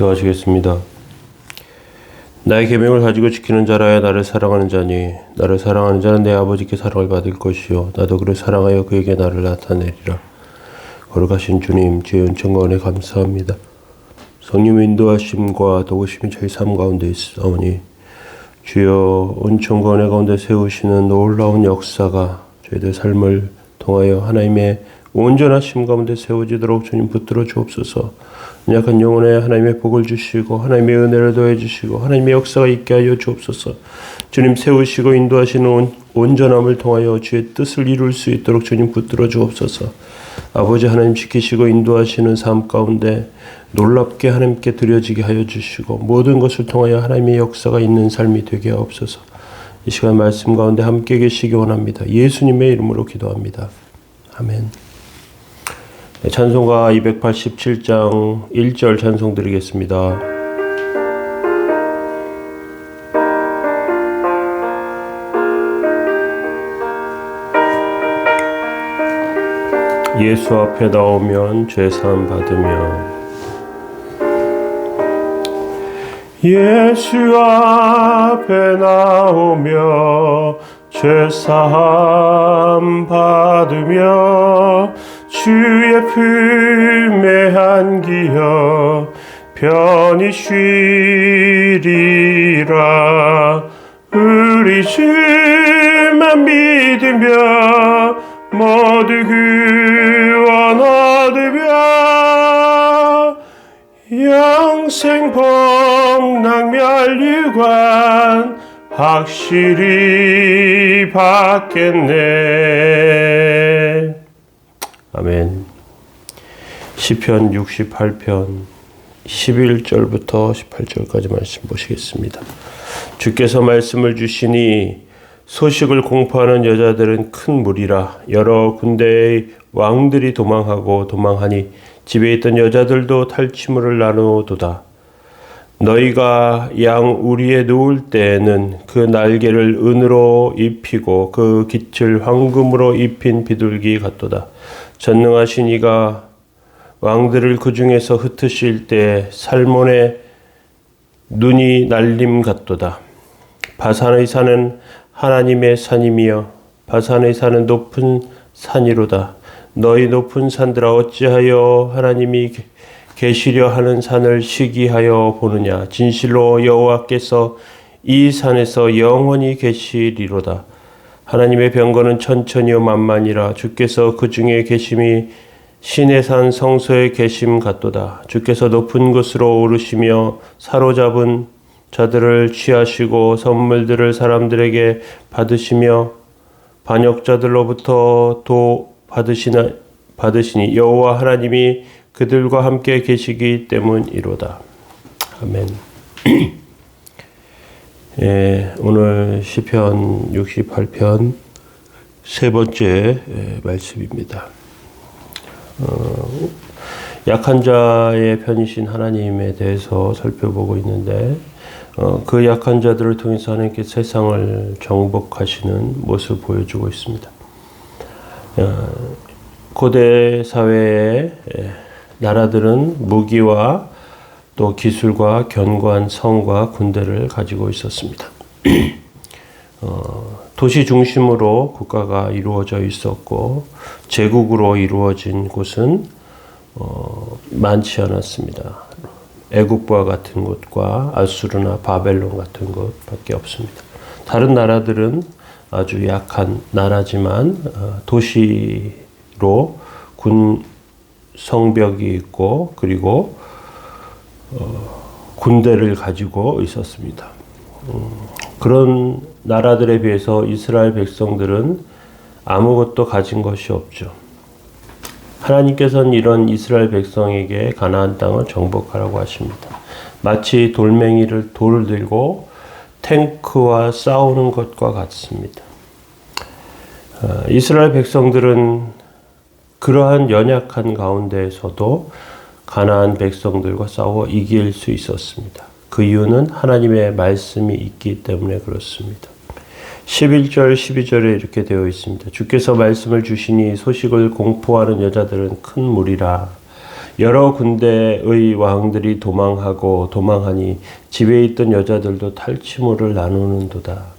기도하시겠습니다. 나의 계명을 가지고 지키는 자라야 나를 사랑하는 자니 나를 사랑하는 자는 내 아버지께 사랑을 받을 것이요 나도 그를 사랑하여 그에게 나를 나타내리라. 거룩하신 주님, 주의 은총과 은혜 감사합니다. 성령의 인도하심과 도우심이 저희 삶 가운데 있사오니 주여 은총과 은혜 가운데 세우시는 놀라운 역사가 저희들 삶을 통하여 하나님의 온전하심 가운데 세워지도록 주님 붙들어 주옵소서. 연약한 영혼에 하나님의 복을 주시고 하나님의 은혜를 더해 주시고 하나님의 역사가 있게 하여 주옵소서. 주님 세우시고 인도하시는 온전함을 통하여 주의 뜻을 이룰 수 있도록 주님 붙들어 주옵소서. 아버지 하나님 지키시고 인도하시는 삶 가운데 놀랍게 하나님께 드려지게 하여 주시고 모든 것을 통하여 하나님의 역사가 있는 삶이 되게 하옵소서. 이 시간 말씀 가운데 함께 계시기 원합니다. 예수님의 이름으로 기도합니다. 아멘. 찬송가 287장 1절 찬송 드리겠습니다. 예수 앞에 나오면 죄사함 받으며 예수 앞에 나오며 죄사함 받으며 주의 품에 안기어 편히 쉬리라. 우리 주만 믿으며 모두 구원 얻으며 영생 복락 멸류관 확실히 받겠네. 아멘. 시편 68편 11절부터 18절까지 말씀 보시겠습니다. 주께서 말씀을 주시니 소식을 공포하는 여자들은 큰 무리라. 여러 군대의 왕들이 도망하니 집에 있던 여자들도 탈취물을 나누도다. 너희가 양 우리에 누울 때에는 그 날개를 은으로 입히고 그 깃을 황금으로 입힌 비둘기 같도다. 전능하신 이가 왕들을 그 중에서 흩으실 때 살몬의 눈이 날림 같도다. 바산의 산은 하나님의 산이며 바산의 산은 높은 산이로다. 너희 높은 산들아 어찌하여 하나님이 계시려 하는 산을 시기하여 보느냐. 진실로 여호와께서 이 산에서 영원히 계시리로다. 하나님의 병거는 천천히요 만만이라. 주께서 그 중에 계심이 신의 산 성소에 계심 같도다. 주께서 높은 곳으로 오르시며 사로잡은 자들을 취하시고 선물들을 사람들에게 받으시며 반역자들로부터 도 받으시니 여호와 하나님이 그들과 함께 계시기 때문이로다. 아멘. 오늘 시편 68편 세 번째 말씀입니다. 약한 자의 편이신 하나님에 대해서 살펴보고 있는데 그 약한 자들을 통해서 하나님께 세상을 정복하시는 모습을 보여주고 있습니다. 고대 사회의 나라들은 무기와 또 기술과 견고한 성과 군대를 가지고 있었습니다. 도시 중심으로 국가가 이루어져 있었고 제국으로 이루어진 곳은 많지 않았습니다. 애국과 같은 곳과 아수르나 바벨론 같은 곳밖에 없습니다. 다른 나라들은 아주 약한 나라지만 도시로 군 성벽이 있고 그리고 군대를 가지고 있었습니다. 그런 나라들에 비해서 이스라엘 백성들은 아무것도 가진 것이 없죠. 하나님께서는 이런 이스라엘 백성에게 가나안 땅을 정복하라고 하십니다. 마치 돌멩이를 돌을 들고 탱크와 싸우는 것과 같습니다. 이스라엘 백성들은 그러한 연약한 가운데에서도 가나안 백성들과 싸워 이길 수 있었습니다. 그 이유는 하나님의 말씀이 있기 때문에 그렇습니다. 11절 12절에 이렇게 되어 있습니다. 주께서 말씀을 주시니 소식을 공포하는 여자들은 큰 무리라. 여러 군대의 왕들이 도망하니 집에 있던 여자들도 탈취물을 나누는도다.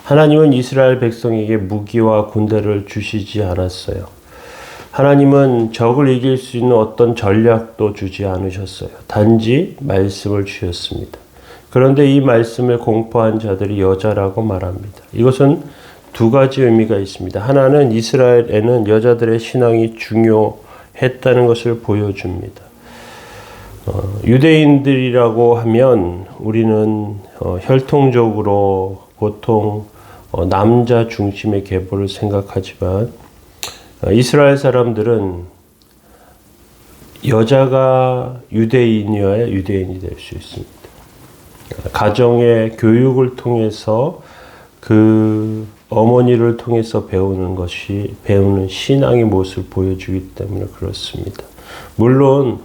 하나님은 이스라엘 백성에게 무기와 군대를 주시지 않았어요. 하나님은 적을 이길 수 있는 어떤 전략도 주지 않으셨어요. 단지 말씀을 주셨습니다. 그런데 이 말씀을 공포한 자들이 여자라고 말합니다. 이것은 두 가지 의미가 있습니다. 하나는 이스라엘에는 여자들의 신앙이 중요했다는 것을 보여줍니다. 유대인들이라고 하면 우리는 혈통적으로 보통 남자 중심의 계보를 생각하지만 이스라엘 사람들은 여자가 유대인이어야 유대인이 될 수 있습니다. 가정의 교육을 통해서 그 어머니를 통해서 배우는 신앙의 모습을 보여주기 때문에 그렇습니다. 물론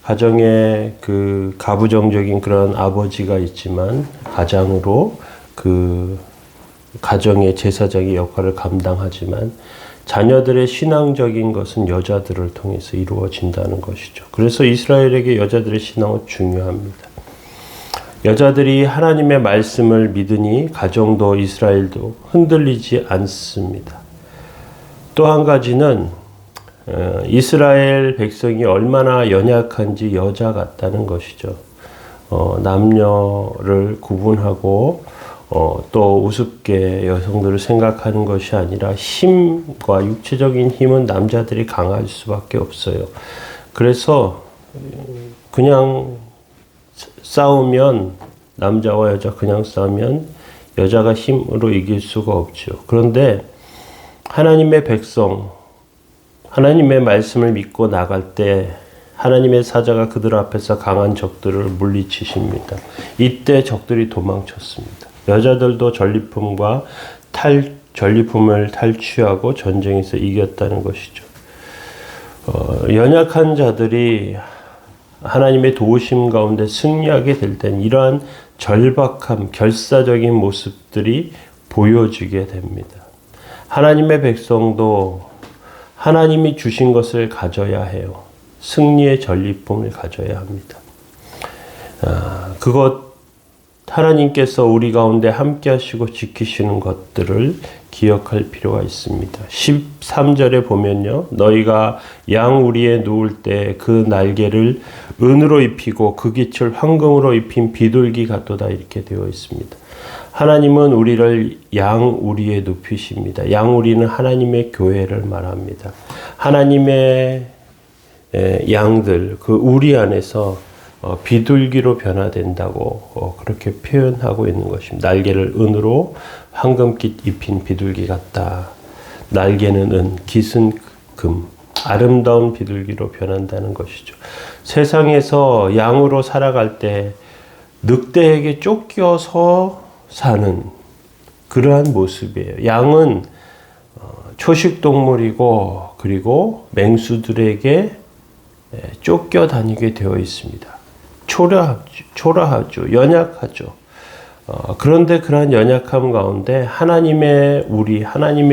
가정에 그 가부장적인 그런 아버지가 있지만 가장으로 그 가정의 제사장의 역할을 감당하지만 자녀들의 신앙적인 것은 여자들을 통해서 이루어진다는 것이죠. 그래서 이스라엘에게 여자들의 신앙은 중요합니다. 여자들이 하나님의 말씀을 믿으니 가정도 이스라엘도 흔들리지 않습니다. 또 한 가지는 이스라엘 백성이 얼마나 연약한지 여자 같다는 것이죠. 남녀를 구분하고 또 우습게 여성들을 생각하는 것이 아니라 힘과 육체적인 힘은 남자들이 강할 수밖에 없어요. 그래서 그냥 싸우면 남자와 여자 그냥 싸우면 여자가 힘으로 이길 수가 없죠. 그런데 하나님의 백성, 하나님의 말씀을 믿고 나갈 때 하나님의 사자가 그들 앞에서 강한 적들을 물리치십니다. 이때 적들이 도망쳤습니다. 여자들도 전리품을 탈취하고 전쟁에서 이겼다는 것이죠. 연약한 자들이 하나님의 도우심 가운데 승리하게 될 땐 이러한 절박함, 결사적인 모습들이 보여지게 됩니다. 하나님의 백성도 하나님이 주신 것을 가져야 해요. 승리의 전리품을 가져야 합니다. 그것 하나님께서 우리 가운데 함께 하시고 지키시는 것들을 기억할 필요가 있습니다. 13절에 보면요. 너희가 양 우리에 누울 때 그 날개를 은으로 입히고 그 깃을 황금으로 입힌 비둘기 같도다 이렇게 되어 있습니다. 하나님은 우리를 양 우리에 눕히십니다. 양 우리는 하나님의 교회를 말합니다. 하나님의 양들, 그 우리 안에서 비둘기로 변화된다고 그렇게 표현하고 있는 것입니다. 날개를 은으로 황금깃 입힌 비둘기 같다. 날개는 은, 깃은 금. 아름다운 비둘기로 변한다는 것이죠. 세상에서 양으로 살아갈 때 늑대에게 쫓겨서 사는 그러한 모습이에요. 양은 초식동물이고 그리고 맹수들에게 쫓겨다니게 되어 있습니다. 초라하죠. 연약하죠. 그런데 그러한 연약함 가운데 하나님의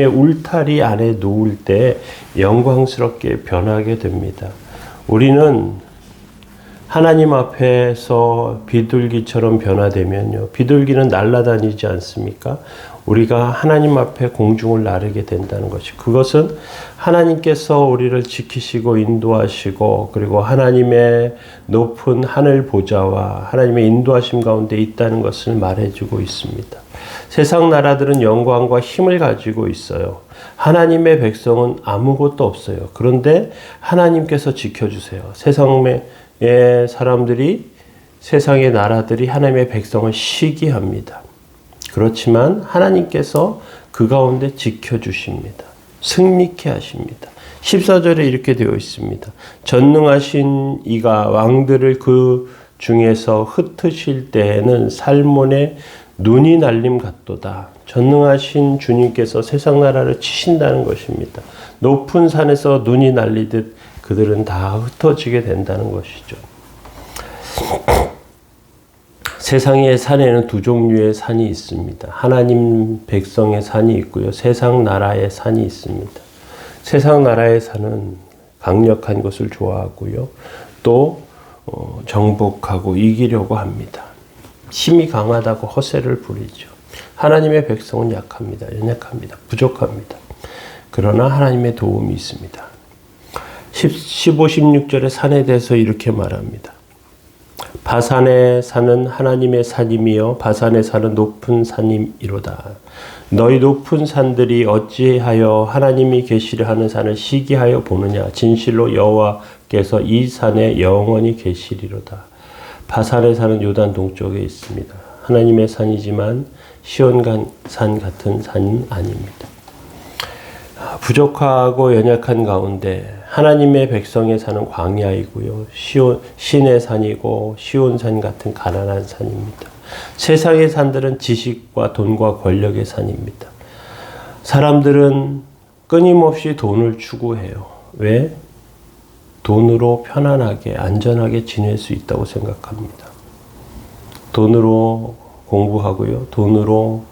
울타리 안에 놓을 때 영광스럽게 변하게 됩니다. 우리는 하나님 앞에서 비둘기처럼 변화되면요. 비둘기는 날아다니지 않습니까? 우리가 하나님 앞에 공중을 나르게 된다는 것이 그것은 하나님께서 우리를 지키시고 인도하시고 그리고 하나님의 높은 하늘 보좌와 하나님의 인도하심 가운데 있다는 것을 말해주고 있습니다. 세상 나라들은 영광과 힘을 가지고 있어요. 하나님의 백성은 아무것도 없어요. 그런데 하나님께서 지켜주세요. 세상의 사람들이 세상의 나라들이 하나님의 백성을 시기합니다. 그렇지만 하나님께서 그 가운데 지켜주십니다. 승리케 하십니다. 14절에 이렇게 되어 있습니다. 전능하신 이가 왕들을 그 중에서 흩으실 때에는 살몬의 눈이 날림 같도다. 전능하신 주님께서 세상 나라를 치신다는 것입니다. 높은 산에서 눈이 날리듯 그들은 다 흩어지게 된다는 것이죠. 세상의 산에는 두 종류의 산이 있습니다. 하나님 백성의 산이 있고요. 세상 나라의 산이 있습니다. 세상 나라의 산은 강력한 것을 좋아하고요. 또 정복하고 이기려고 합니다. 힘이 강하다고 허세를 부리죠. 하나님의 백성은 약합니다. 연약합니다. 부족합니다. 그러나 하나님의 도움이 있습니다. 15, 16절에 산에 대해서 이렇게 말합니다. 바산의 산은 하나님의 산임이요 바산의 산은 높은 산임이로다. 너희 높은 산들이 어찌하여 하나님이 계시려 하는 산을 시기하여 보느냐. 진실로 여호와께서 이 산에 영원히 계시리로다. 바산의 산은 요단 동쪽에 있습니다. 하나님의 산이지만 시온산 같은 산은 아닙니다. 부족하고 연약한 가운데 하나님의 백성의 산은 광야이고요. 신의 산이고 시온산 같은 가난한 산입니다. 세상의 산들은 지식과 돈과 권력의 산입니다. 사람들은 끊임없이 돈을 추구해요. 왜? 돈으로 편안하게 안전하게 지낼 수 있다고 생각합니다. 돈으로 공부하고요. 돈으로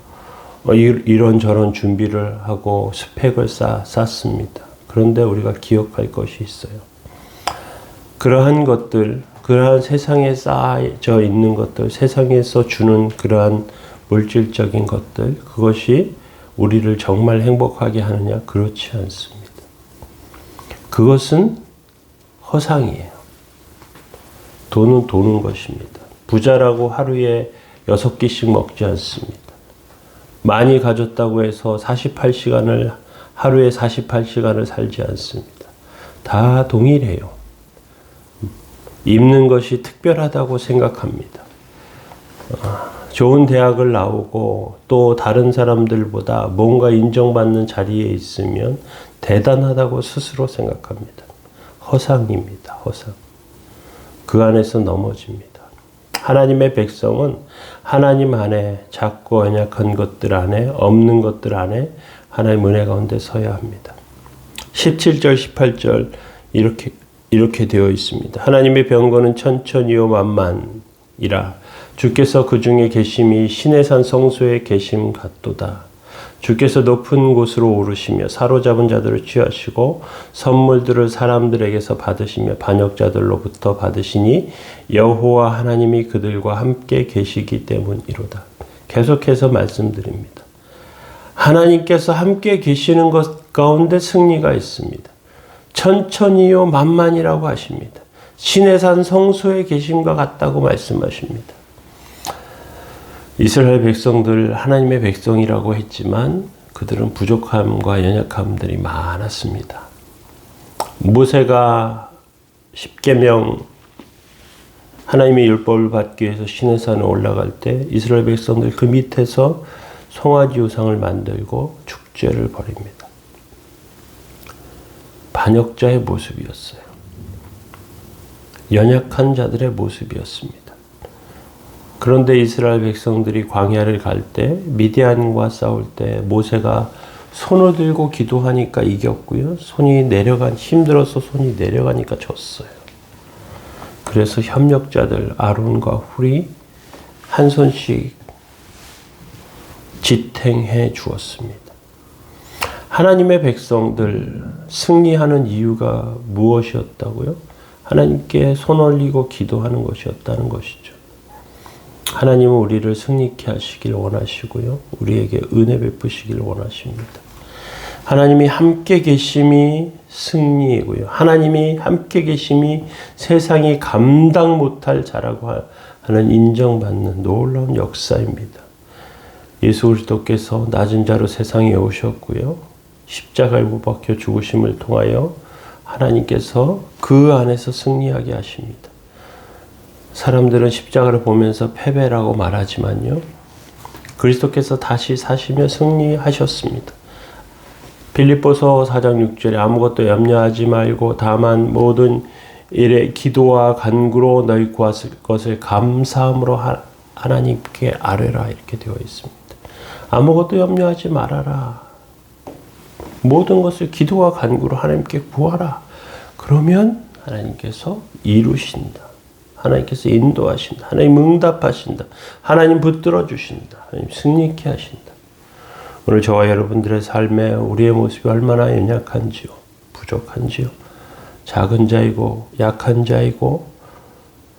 이런저런 준비를 하고 스펙을 쌓습니다. 그런데 우리가 기억할 것이 있어요. 그러한 것들, 그러한 세상에 쌓여져 있는 것들, 세상에서 주는 그러한 물질적인 것들, 그것이 우리를 정말 행복하게 하느냐? 그렇지 않습니다. 그것은 허상이에요. 돈은 도는 것입니다. 부자라고 하루에 6끼씩 먹지 않습니다. 많이 가졌다고 해서 48시간을 하루에 48시간을 살지 않습니다. 다 동일해요. 입는 것이 특별하다고 생각합니다. 좋은 대학을 나오고 또 다른 사람들보다 뭔가 인정받는 자리에 있으면 대단하다고 스스로 생각합니다. 허상입니다. 허상. 그 안에서 넘어집니다. 하나님의 백성은 하나님 안에 작고 연약한 것들 안에 없는 것들 안에 하나님의 은혜 가운데 서야 합니다. 17절 18절 이렇게 되어 있습니다. 하나님의 병거는 천천히요 만만이라 주께서 그 중에 계심이 신의 산 성소에 계심 같도다. 주께서 높은 곳으로 오르시며 사로잡은 자들을 취하시고 선물들을 사람들에게서 받으시며 반역자들로부터 받으시니 여호와 하나님이 그들과 함께 계시기 때문이로다. 계속해서 말씀드립니다. 하나님께서 함께 계시는 것 가운데 승리가 있습니다. 천천히요 만만이라고 하십니다. 신의 산 성소에 계심과 같다고 말씀하십니다. 이스라엘 백성들 하나님의 백성이라고 했지만 그들은 부족함과 연약함들이 많았습니다. 모세가 십계명 하나님의 율법을 받기 위해서 신의 산에 올라갈 때 이스라엘 백성들 그 밑에서 송아지 우상을 만들고 축제를 벌입니다. 반역자의 모습이었어요. 연약한 자들의 모습이었습니다. 그런데 이스라엘 백성들이 광야를 갈 때 미디안과 싸울 때 모세가 손을 들고 기도하니까 이겼고요. 힘들어서 손이 내려가니까 졌어요. 그래서 협력자들 아론과 훌이 한 손씩 지탱해 주었습니다. 하나님의 백성들 승리하는 이유가 무엇이었다고요? 하나님께 손 올리고 기도하는 것이었다는 것이죠. 하나님은 우리를 승리케 하시길 원하시고요. 우리에게 은혜 베푸시길 원하십니다. 하나님이 함께 계심이 승리이고요. 하나님이 함께 계심이 세상이 감당 못할 자라고 하는 인정받는 놀라운 역사입니다. 예수 그리스도께서 낮은 자로 세상에 오셨고요. 십자가에 못 박혀 죽으심을 통하여 하나님께서 그 안에서 승리하게 하십니다. 사람들은 십자가를 보면서 패배라고 말하지만요. 그리스도께서 다시 사시며 승리하셨습니다. 빌립보서 4장 6절에 아무것도 염려하지 말고 다만 모든 일에 기도와 간구로 너희 구하실 것을 감사함으로 하나님께 아뢰라 이렇게 되어 있습니다. 아무것도 염려하지 말아라. 모든 것을 기도와 간구로 하나님께 구하라. 그러면 하나님께서 이루신다. 하나님께서 인도하신다. 하나님 응답하신다. 하나님 붙들어 주신다. 하나님 승리케 하신다. 오늘 저와 여러분들의 삶에 우리의 모습이 얼마나 연약한지요. 부족한지요. 작은 자이고 약한 자이고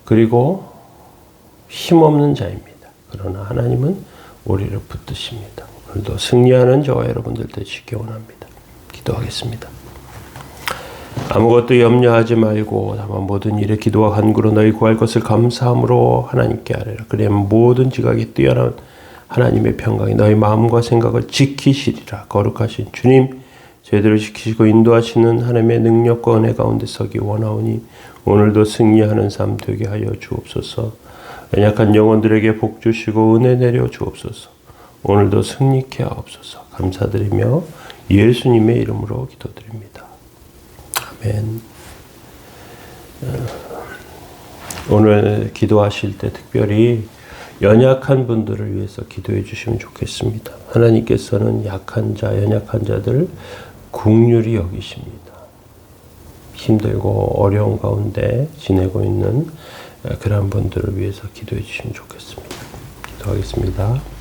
그리고 힘없는 자입니다. 그러나 하나님은 우리를 붙드십니다. 오늘도 승리하는 저와 여러분들 되시기 원합니다. 기도하겠습니다. 아무것도 염려하지 말고 다만 모든 일에 기도와 간구로 너희 구할 것을 감사함으로 하나님께 아뢰라. 그리하면 모든 지각이 뛰어난 하나님의 평강이 너희 마음과 생각을 지키시리라. 거룩하신 주님, 저희들을 지키시고 인도하시는 하나님의 능력과 은혜 가운데 서기 원하오니 오늘도 승리하는 삶 되게 하여 주옵소서. 연약한 영혼들에게 복 주시고 은혜 내려 주옵소서. 오늘도 승리케 하옵소서. 감사드리며 예수님의 이름으로 기도드립니다. 아멘. 오늘 기도하실 때 특별히 연약한 분들을 위해서 기도해 주시면 좋겠습니다. 하나님께서는 약한 자, 연약한 자들 긍휼히 여기십니다. 힘들고 어려운 가운데 지내고 있는 그런 분들을 위해서 기도해 주시면 좋겠습니다. 기도하겠습니다.